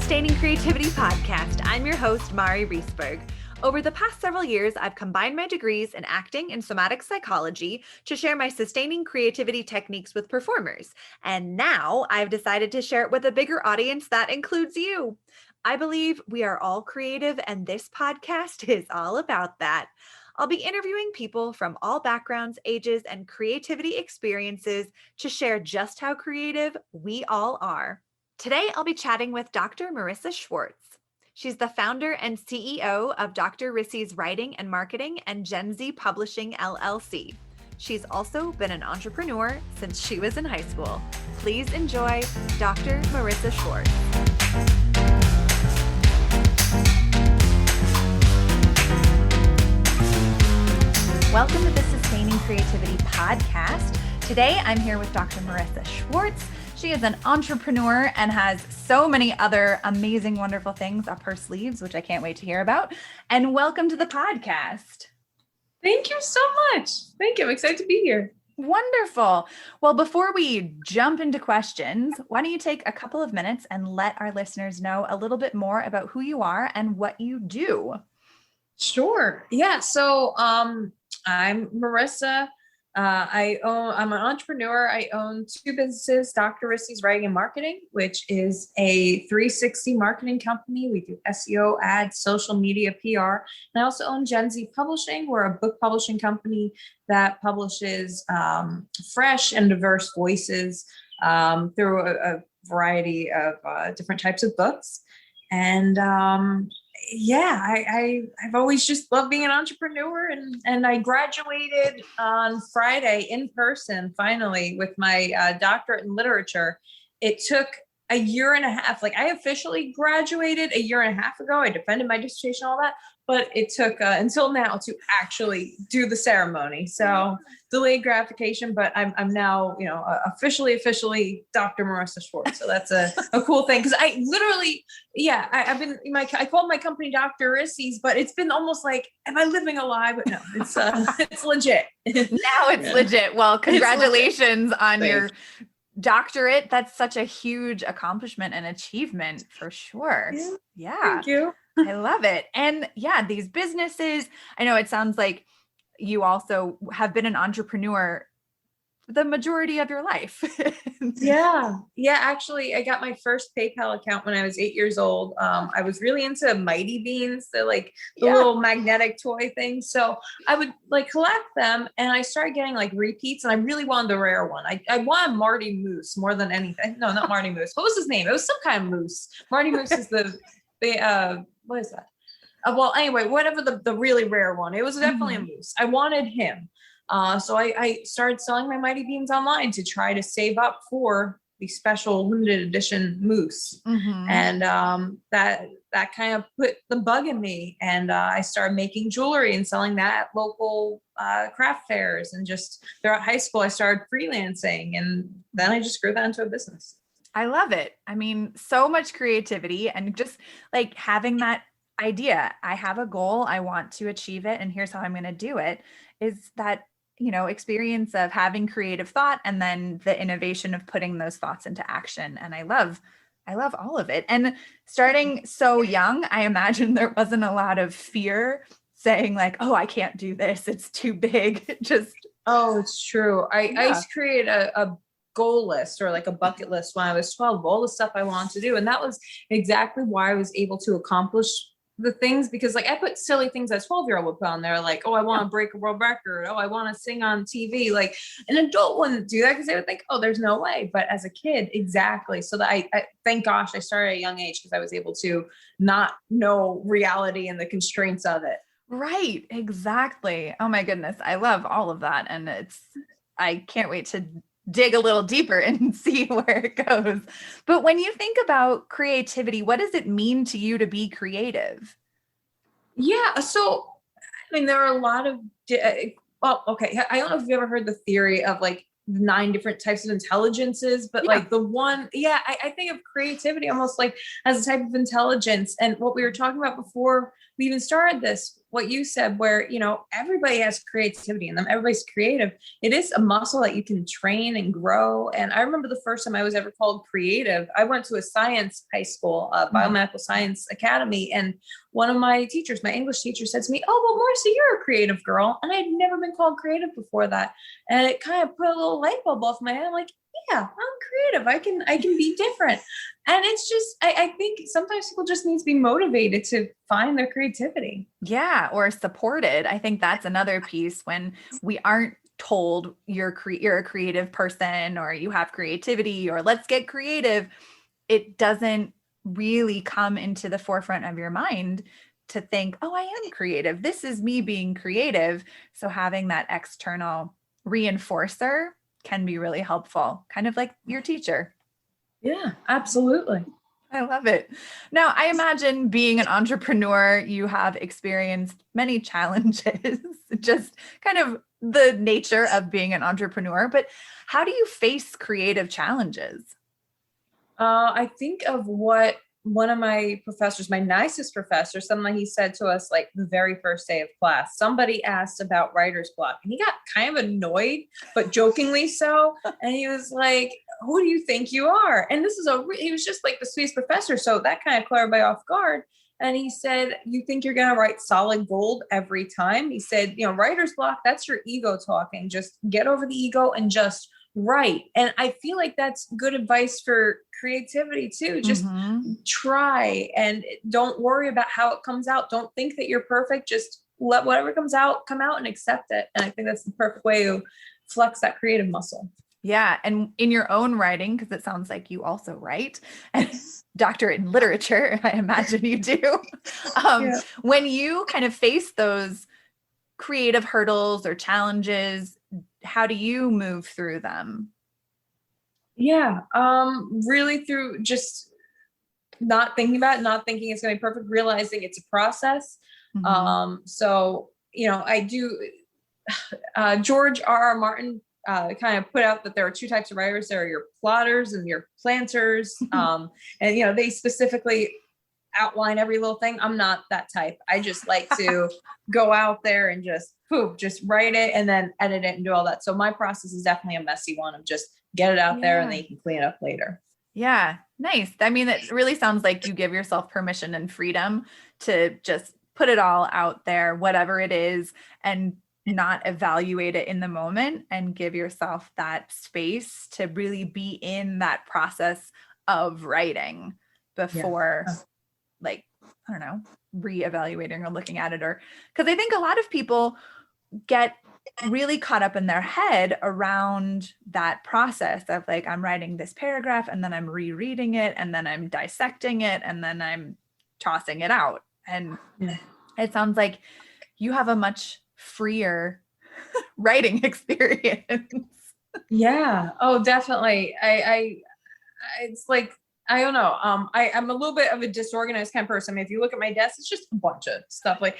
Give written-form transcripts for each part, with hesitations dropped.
Sustaining Creativity podcast. I'm your host, Mari Riesberg. Over the past several years, I've combined my degrees in acting and somatic psychology to share my sustaining creativity techniques with performers. And now I've decided to share it with a bigger audience that includes you. I believe we are all creative, and this podcast is all about that. I'll be interviewing people from all backgrounds, ages, and creativity experiences to share just how creative we all are. Today, I'll be chatting with Dr. Morissa Schwartz. She's the founder and CEO of Dr. Rissy's Writing and Marketing and GenZ Publishing, LLC. She's also been an entrepreneur since she was in high school. Please enjoy Dr. Morissa Schwartz. Welcome to the Sustaining Creativity podcast. Today, I'm here with Dr. Morissa Schwartz. She is an entrepreneur and has so many other amazing, wonderful things up her sleeves, which I can't wait to hear about. And welcome to the podcast. Thank you so much. Thank you. I'm excited to be here. Wonderful. Well, before we jump into questions, why don't you take a couple of minutes and let our listeners know a little bit more about who you are and what you do? Sure. Yeah. So I'm Morissa. I'm an entrepreneur. I own two businesses, Dr. Rissy's Writing and Marketing, which is a 360 marketing company. We do SEO, ads, social media, PR. And I also own GenZ Publishing. We're a book publishing company that publishes fresh and diverse voices through a variety of different types of books. And I've always just loved being an entrepreneur, and I graduated on Friday in person, finally, with my doctorate in literature. It took a year and a half. Like, I officially graduated a year and a half ago. I defended my dissertation, all that, but it took until now to actually do the ceremony. So delayed gratification, but I'm now, officially Dr. Morissa Schwartz. So that's a cool thing. Cause I literally, I called my company Dr. Rissy's, but it's been almost like, am I living a lie? But no, it's it's legit. Now it's legit. Well, congratulations on Thanks. Your doctorate. That's such a huge accomplishment and achievement for sure. Yeah. Thank you. I love it. And yeah, these businesses, I know it sounds like you also have been an entrepreneur the majority of your life. Yeah. Actually, I got my first PayPal account when I was 8 years old. I was really into Mighty Beans, the little magnetic toy things. So I would collect them, and I started getting repeats, and I really wanted the rare one. I wanted Marty Moose more than anything. No, not Marty Moose. What was his name? It was some kind of moose. Marty Moose is what is that? Well, anyway, whatever the really rare one. It was definitely a moose. I wanted him. So I started selling my Mighty Beans online to try to save up for the special limited edition moose. And that kind of put the bug in me. And I started making jewelry and selling that at local craft fairs. And just throughout high school, I started freelancing. And then I just grew that into a business. I love it. I mean, so much creativity, and just having that idea. I have a goal. I want to achieve it. And here's how I'm going to do it. Is that, experience of having creative thought, and then the innovation of putting those thoughts into action. And I love all of it. And starting so young, I imagine there wasn't a lot of fear saying oh, I can't do this. It's too big. Oh, it's true. I used to create a goal list or a bucket list when I was 12, all the stuff I wanted to do. And that was exactly why I was able to accomplish the things, because I put silly things that a 12-year-old would put on there, oh, I want to break a world record. Oh, I want to sing on TV. An adult wouldn't do that because they would think, oh, there's no way. But as a kid, exactly. So that I thank gosh I started at a young age, because I was able to not know reality and the constraints of it. Right. Exactly. Oh my goodness. I love all of that. And I can't wait to dig a little deeper and see where it goes. But when you think about creativity, what does it mean to you to be creative? Yeah. So, there are a lot of, I don't know if you've ever heard the theory of 9 different types of intelligences, but the one, I think of creativity almost as a type of intelligence. And what we were talking about before we even started this, what you said, where, everybody has creativity in them. Everybody's creative. It is a muscle that you can train and grow. And I remember the first time I was ever called creative, I went to a science high school, biomedical science academy. And one of my teachers, my English teacher, said to me, "Oh, well, Morissa, you're a creative girl." And I'd never been called creative before that. And it kind of put a little light bulb off my head. I'm like, yeah, I'm creative. I can be different. And it's just, I think sometimes people just need to be motivated to find their creativity. Yeah. Or supported. I think that's another piece when we aren't told you're a creative person or you have creativity or let's get creative. It doesn't really come into the forefront of your mind to think, oh, I am creative. This is me being creative. So having that external reinforcer can be really helpful, kind of like your teacher. Yeah, absolutely. I love it. Now, I imagine being an entrepreneur, you have experienced many challenges, just kind of the nature of being an entrepreneur, but how do you face creative challenges? I think of what one of my professors, my nicest professor, something he said to us like the very first day of class. Somebody asked about writer's block and he got kind of annoyed, but jokingly so. And he was like, "Who do you think you are?" And this is he was just like the sweetest professor. So that kind of caught everybody off guard. And he said, "You think you're going to write solid gold every time?" He said, "Writer's block, that's your ego talking. Just get over the ego and just write." And I feel like that's good advice for creativity too. Just try and don't worry about how it comes out. Don't think that you're perfect. Just let whatever comes out, come out and accept it. And I think that's the perfect way to flex that creative muscle. Yeah. And in your own writing, because it sounds like you also write, and doctorate in literature, I imagine you do. When you kind of face those creative hurdles or challenges, how do you move through them? Yeah. Really through just not thinking about it, not thinking it's going to be perfect, realizing it's a process. So, I do, George R.R. Martin kind of put out that there are two types of writers. There are your plotters and your planters. And, they specifically outline every little thing. I'm not that type. I just like to go out there and just write it and then edit it and do all that. So my process is definitely a messy one of just get it out there and then you can clean it up later. Yeah. Nice. I mean, it really sounds like you give yourself permission and freedom to just put it all out there, whatever it is, and not evaluate it in the moment and give yourself that space to really be in that process of writing before I don't know, reevaluating or looking at it, or because I think a lot of people get really caught up in their head around that process of like, I'm writing this paragraph and then I'm rereading it and then I'm dissecting it and then I'm tossing it out. And it sounds like you have a much freer writing experience. Yeah. Oh, definitely. It's like, I don't know. I'm a little bit of a disorganized kind of person. I mean, if you look at my desk, it's just a bunch of stuff. But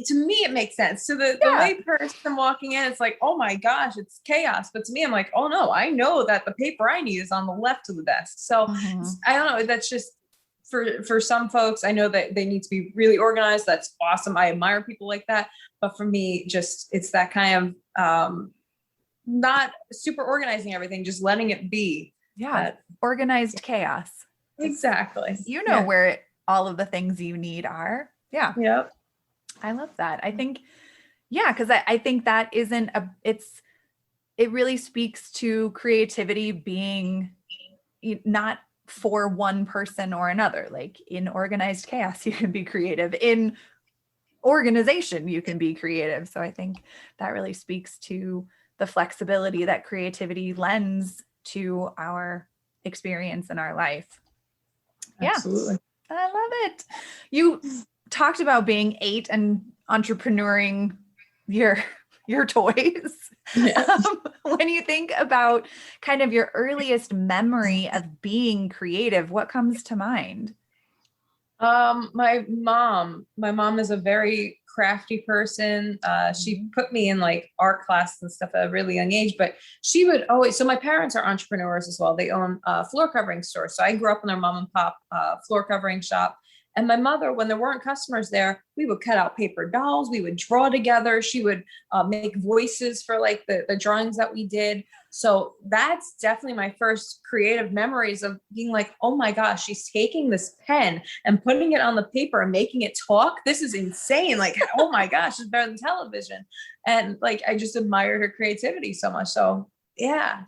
to me, it makes sense. So the lay person walking in, it's like, oh my gosh, it's chaos. But to me, I'm like, oh no, I know that the paper I need is on the left of the desk. So I don't know. That's just for some folks. I know that they need to be really organized. That's awesome. I admire people like that. But for me, it's that kind of not super organizing everything, just letting it be. Yeah. Organized chaos. Exactly. You know where all of the things you need are. Yeah. Yep. I love that. I think, because I think that it really speaks to creativity being not for one person or another. Like in organized chaos, you can be creative. In organization, you can be creative. So I think that really speaks to the flexibility that creativity lends to our experience in our life. Absolutely. Yeah, I love it. You talked about being 8 and entrepreneuring your toys. Yeah. When you think about kind of your earliest memory of being creative, what comes to mind? My mom is a very crafty person. She put me in like art classes and stuff at a really young age, but she would always, so my parents are entrepreneurs as well. They own a floor covering store. So I grew up in their mom and pop floor covering shop. And my mother, when there weren't customers there, we would cut out paper dolls. We would draw together. She would make voices for like the drawings that we did. So that's definitely my first creative memories of being like, oh my gosh, she's taking this pen and putting it on the paper and making it talk. This is insane. Like, oh my gosh, it's better than television. And like, I just admired her creativity so much. So yeah.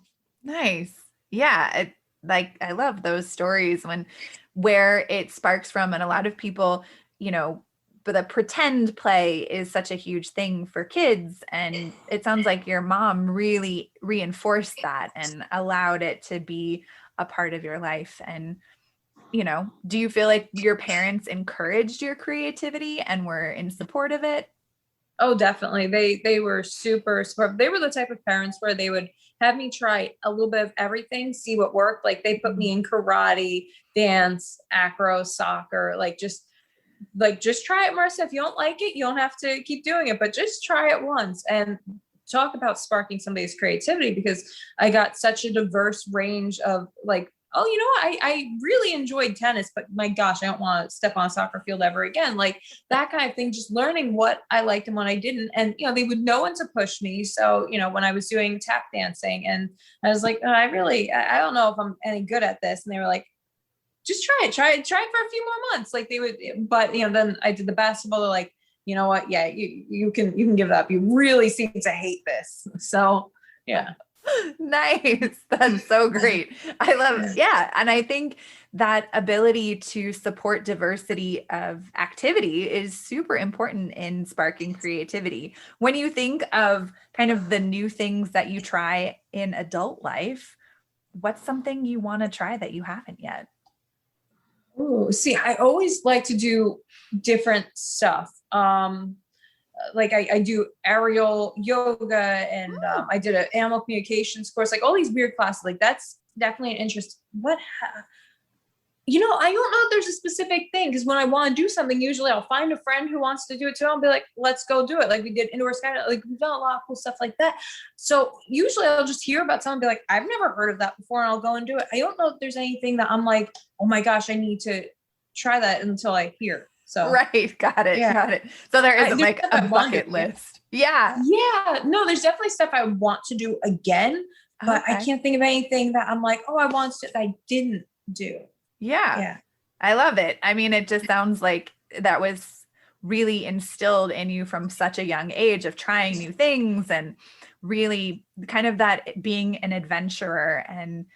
Nice. Yeah. Like, I love those stories where it sparks from, and a lot of people, but the pretend play is such a huge thing for kids. And it sounds like your mom really reinforced that and allowed it to be a part of your life. And, do you feel like your parents encouraged your creativity and were in support of it? Oh, definitely. They were super supportive. They were the type of parents where they would have me try a little bit of everything, see what worked. Like they put me in karate, dance, acro, soccer, just try it, Morissa. If you don't like it, you don't have to keep doing it, but just try it once. And talk about sparking somebody's creativity, because I got such a diverse range of like, oh, you know what? I really enjoyed tennis, but my gosh, I don't want to step on a soccer field ever again. Like that kind of thing, just learning what I liked and what I didn't. And, they would know when to push me. So, when I was doing tap dancing and I was like, oh, I don't know if I'm any good at this. And they were like, just try it for a few more months. Like they would, but then I did the basketball. They're like, you know what? Yeah, you can give it up. You really seem to hate this. So yeah. Nice. That's so great. I love it. Yeah. And I think that ability to support diversity of activity is super important in sparking creativity. When you think of kind of the new things that you try in adult life, what's something you want to try that you haven't yet? Oh, see, I always like to do different stuff. Like I do aerial yoga and I did an animal communications course, like all these weird classes. Like that's definitely an interest. I don't know if there's a specific thing, because when I want to do something, usually I'll find a friend who wants to do it too. I'll be like, let's go do it. Like we did indoor skydiving, like we've done a lot of cool stuff like that. So usually I'll just hear about something and be like, I've never heard of that before, and I'll go and do it. I don't know if there's anything that I'm like, oh my gosh, I need to try that until I hear. So right. Got it. Yeah. Got it. So there isn't like a bucket list. Yeah. Yeah. No, there's definitely stuff I want to do again, but I can't think of anything that I'm like, oh, I want to, that I didn't do. Yeah. Yeah. I love it. I mean, it just sounds like that was really instilled in you from such a young age of trying new things and really kind of that being an adventurer and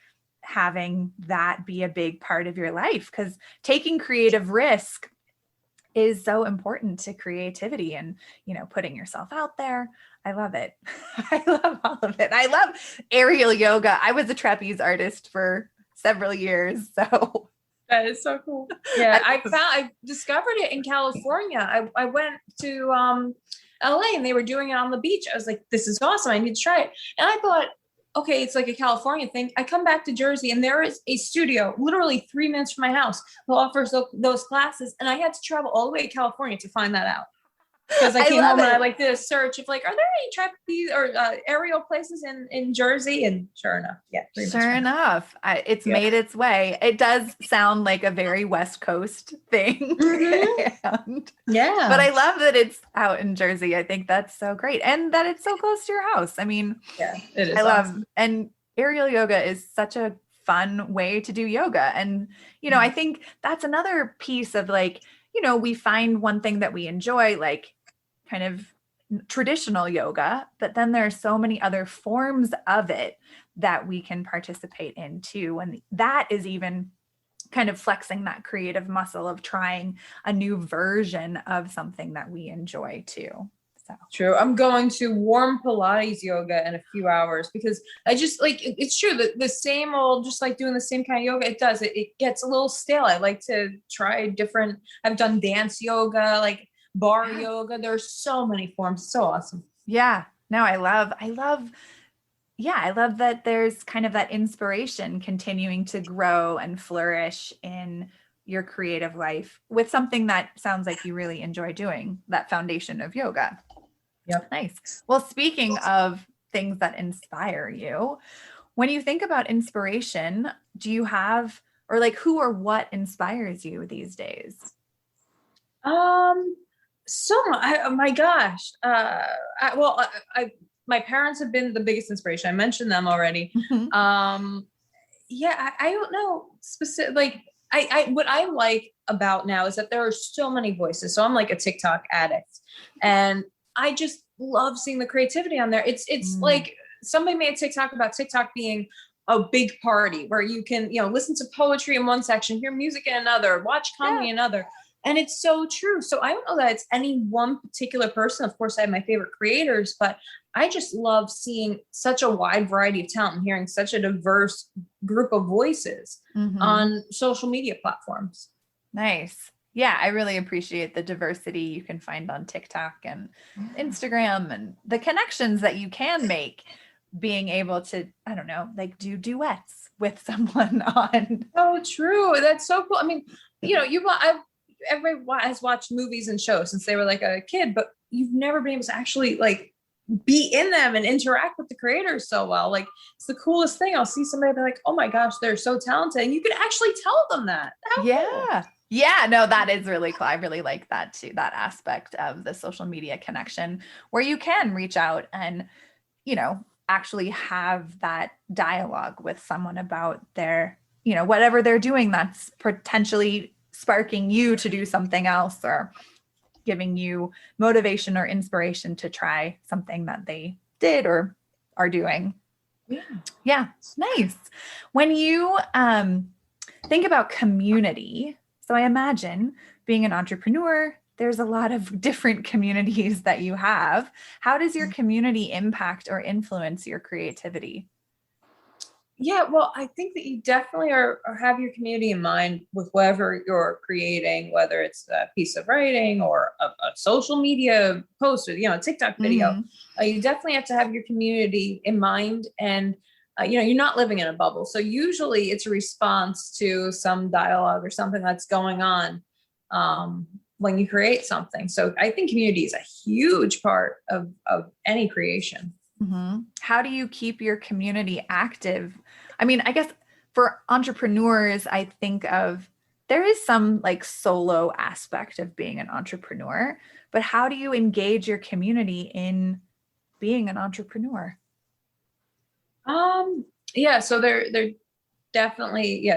having that be a big part of your life, because taking creative risk is so important to creativity and, putting yourself out there. I love it. I love all of it. I love aerial yoga. I was a trapeze artist for several years. So that is so cool. Yeah. I discovered it in California. I went to LA and they were doing it on the beach. I was like, this is awesome. I need to try it. And I thought, okay, it's like a California thing. I come back to Jersey and there is a studio literally 3 minutes from my house who offers those classes. And I had to travel all the way to California to find that out. Because I came home and I did a search of like, are there any trapeze or aerial places in Jersey? And sure enough, yeah. Sure enough, it's made its way. It does sound like a very West Coast thing. Mm-hmm. Yeah. But I love that it's out in Jersey. I think that's so great. And that it's so close to your house. I mean, yeah, it is. I love, and aerial yoga is such a fun way to do yoga. And, I think that's another piece of like, we find one thing that we enjoy, like kind of traditional yoga, but then there are so many other forms of it that we can participate in too. And that is even kind of flexing that creative muscle of trying a new version of something that we enjoy too. So true. I'm going to warm Pilates yoga in a few hours because I just like, it's true that the same old, just like doing the same kind of yoga, it gets a little stale. I like to try different, I've done dance yoga, like bar yoga. There's so many forms. So awesome. Yeah. No, I love that there's kind of that inspiration continuing to grow and flourish in your creative life with something that sounds like you really enjoy doing, that foundation of yoga. Yep. Nice. Well, speaking of things that inspire you, when you think about inspiration, do you have, or like who or what inspires you these days? So oh my gosh. My parents have been the biggest inspiration. I mentioned them already. Yeah, I don't know specific, like what I like about now is that there are so many voices. So I'm like a TikTok addict, and I just love seeing the creativity on there. It's like somebody made a TikTok about TikTok being a big party where you can, listen to poetry in one section, hear music in another, watch comedy in another. And it's so true. So I don't know that it's any one particular person. Of course, I have my favorite creators, but I just love seeing such a wide variety of talent and hearing such a diverse group of voices on social media platforms. Nice. Yeah, I really appreciate the diversity you can find on TikTok and Instagram and the connections that you can make being able to, I don't know, like do duets with someone on. Oh, true. That's so cool. I mean, everybody has watched movies and shows since they were like a kid, but you've never been able to actually like be in them and interact with the creators so well. Like it's the coolest thing. I'll see somebody be like, oh my gosh, they're so talented. And you can actually tell them that. Yeah. Cool. Yeah, no, that is really cool. I really like that too, that aspect of the social media connection where you can reach out and, actually have that dialogue with someone about their, whatever they're doing that's potentially sparking you to do something else or giving you motivation or inspiration to try something that they did or are doing. Yeah. Nice. When you think about community, so I imagine being an entrepreneur, there's a lot of different communities that you have. How does your community impact or influence your creativity? Yeah, well, I think that you definitely are have your community in mind with whatever you're creating, whether it's a piece of writing or a social media post or, a TikTok video. You definitely have to have your community in mind. And, you're not living in a bubble. So usually it's a response to some dialogue or something that's going on when you create something. So I think community is a huge part of any creation. How do you keep your community active? I mean, I guess for entrepreneurs, I think of there is some like solo aspect of being an entrepreneur, but how do you engage your community in being an entrepreneur? Yeah, so they're definitely,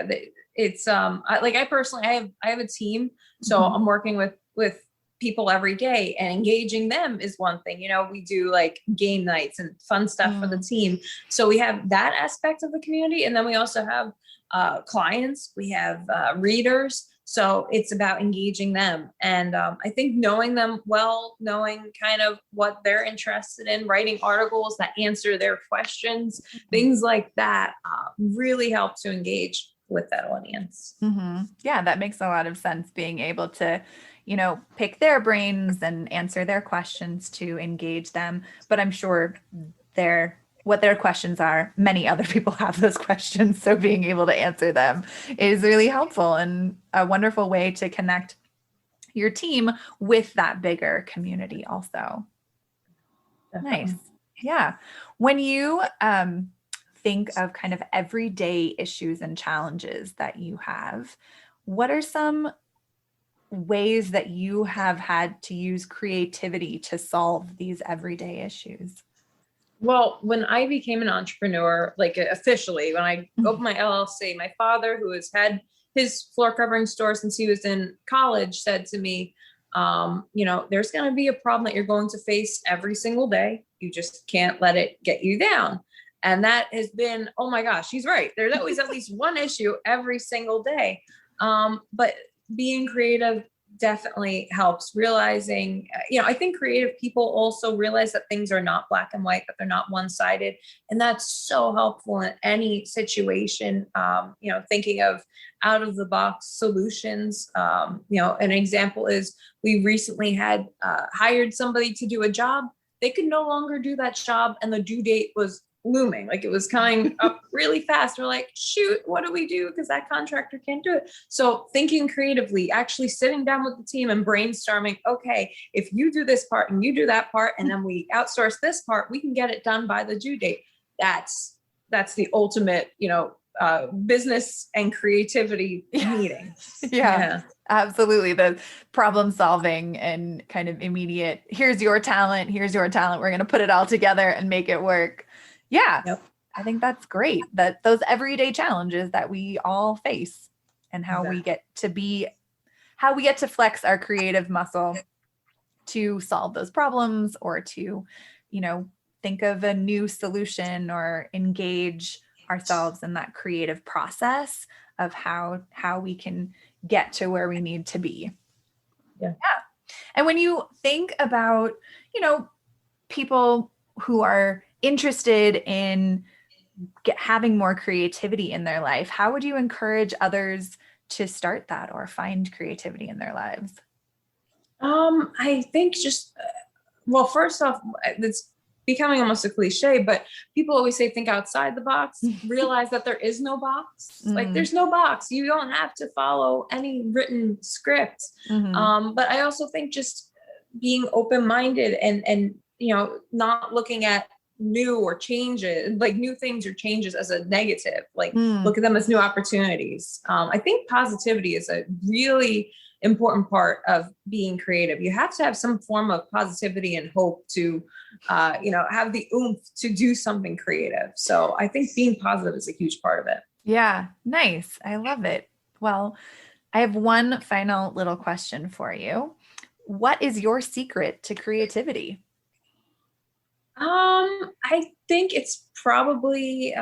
it's I personally I have a team, so I'm working with people every day, and engaging them is one thing. We do like game nights and fun stuff for the team. So we have that aspect of the community. And then we also have clients, we have readers. So it's about engaging them. And I think knowing them well, knowing kind of what they're interested in, writing articles that answer their questions, things like that really help to engage with that audience. Yeah, that makes a lot of sense, being able to pick their brains and answer their questions to engage them. But I'm sure what their questions are, many other people have those questions. So being able to answer them is really helpful and a wonderful way to connect your team with that bigger community also. Definitely. Nice. Yeah. When you think of kind of everyday issues and challenges that you have, what are some ways that you have had to use creativity to solve these everyday issues? Well, when I became an entrepreneur, like officially, when I opened my LLC, my father, who has had his floor covering store since he was in college, said to me, there's going to be a problem that you're going to face every single day. You just can't let it get you down. And that has been, oh my gosh, he's right. There's always at least one issue every single day. But being creative definitely helps. Realizing, I think creative people also realize that things are not black and white, that they're not one-sided. And that's so helpful in any situation. Thinking of out of the box solutions. An example is we recently had hired somebody to do a job. They could no longer do that job, and the due date was looming, like it was coming up really fast. We're like, shoot, what do we do? Because that contractor can't do it. So thinking creatively, actually sitting down with the team and brainstorming, okay, if you do this part and you do that part, and then we outsource this part, we can get it done by the due date. That's the ultimate, business and creativity meeting. Yeah, absolutely. The problem solving and kind of immediate, here's your talent. We're going to put it all together and make it work. Yeah. Yep. I think that's great. That those everyday challenges that we all face and how we get to flex our creative muscle to solve those problems or to, think of a new solution or engage ourselves in that creative process of how we can get to where we need to be. Yeah. And when you think about, people who are interested in having more creativity in their life, how would you encourage others to start that or find creativity in their lives? I think first off, it's becoming almost a cliche, but people always say, think outside the box, realize that there is no box. Like there's no box. You don't have to follow any written script. But I also think just being open-minded and not looking at new or changes, like new things or changes as a negative, like look at them as new opportunities. I think positivity is a really important part of being creative. You have to have some form of positivity and hope to, have the oomph to do something creative. So I think being positive is a huge part of it. Yeah. Nice. I love it. Well, I have one final little question for you. What is your secret to creativity? I think it's probably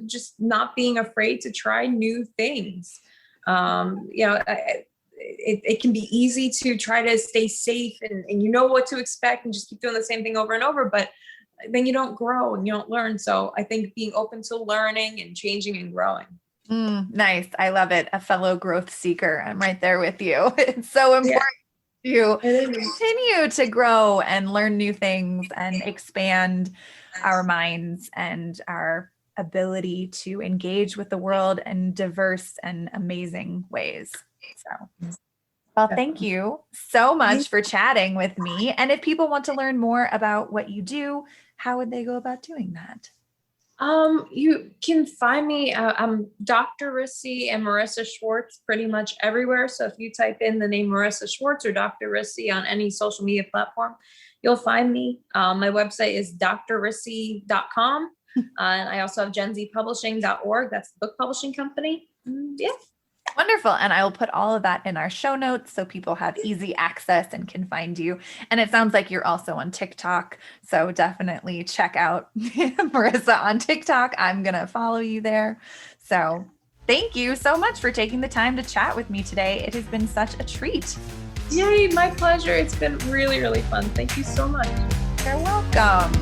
just not being afraid to try new things. It can be easy to try to stay safe and what to expect and just keep doing the same thing over and over, but then you don't grow and you don't learn. So I think being open to learning and changing and growing. Nice. I love it. A fellow growth seeker. I'm right there with you. It's so important to continue to grow and learn new things and expand our minds and our ability to engage with the world in diverse and amazing ways. So, well, thank you so much for chatting with me. And if people want to learn more about what you do, how would they go about doing that? You can find me. I'm Dr. Rissy and Morissa Schwartz pretty much everywhere. So if you type in the name Morissa Schwartz or Dr. Rissy on any social media platform, you'll find me. My website is drrissy.com. And I also have genzpublishing.org. That's the book publishing company. Yeah. Wonderful. And I will put all of that in our show notes so people have easy access and can find you. And it sounds like you're also on TikTok. So definitely check out Morissa on TikTok. I'm going to follow you there. So thank you so much for taking the time to chat with me today. It has been such a treat. Yay, my pleasure. It's been really, really fun. Thank you so much. You're welcome.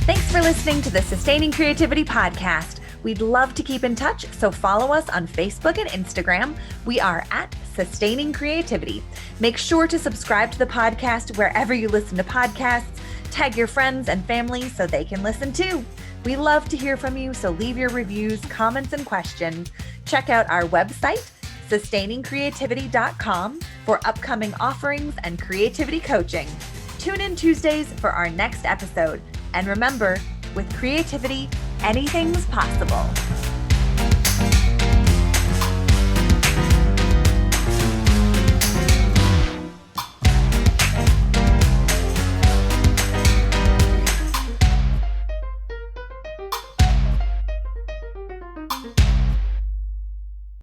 Thanks for listening to the Sustaining Creativity Podcast. We'd love to keep in touch, so follow us on Facebook and Instagram. We are at Sustaining Creativity. Make sure to subscribe to the podcast wherever you listen to podcasts. Tag your friends and family so they can listen too. We love to hear from you, so leave your reviews, comments, and questions. Check out our website, sustainingcreativity.com, for upcoming offerings and creativity coaching. Tune in Tuesdays for our next episode. And remember, with creativity, anything's possible.